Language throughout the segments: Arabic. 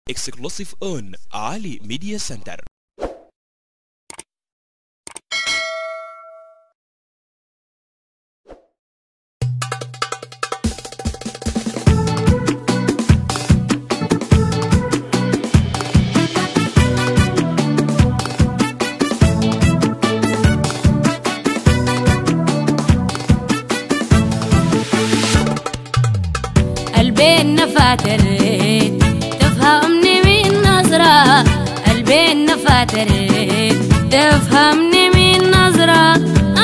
Exclusive on Ali Media Center. قلبي فاتريت تفهمني من نظرة، قلبي فاتريت تفهمني من نظرة،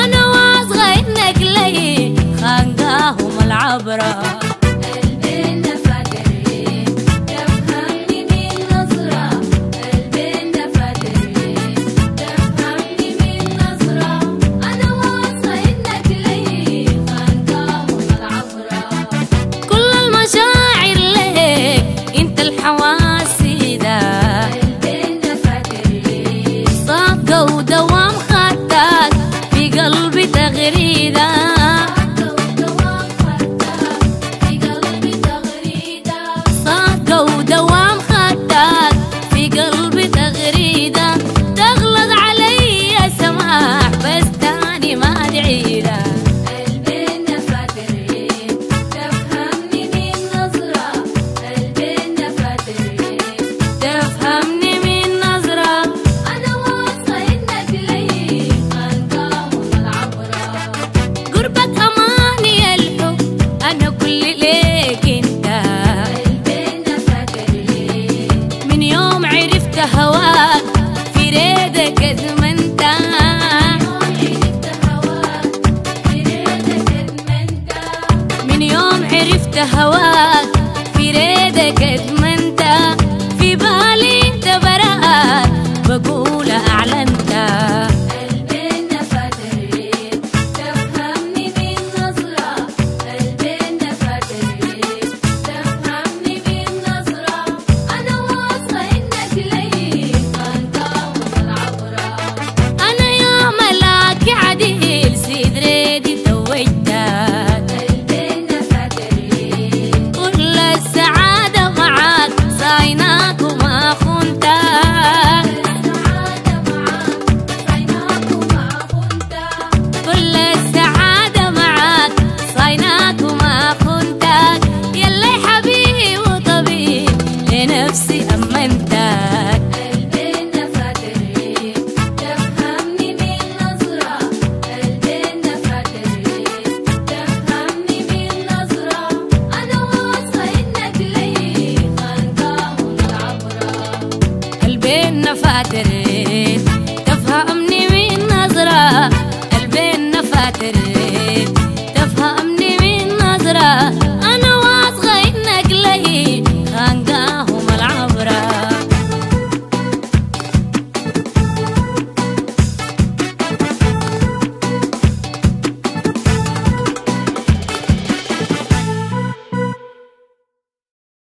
أنا واثقة إنك لي خانقاهم العبرة. ودوام خدك في قلبي تغريدة، صادقة ودوام خدك في قلبي تغريدة، تغلط علي سماح بس تاني ما ادعيلك. هواك في ريدك ادمنت، من يوم عرفت هواك في ريدك ادمنت، في بالي انت براءك بقول اعلنت. نفسي أمنتك قلبي فاتريت تفهمني من نظرة، قلبي فاتريت تفهمني من نظرة، أنا واثقة إنك لي خانقاهم العبرة. قلبي فاتريت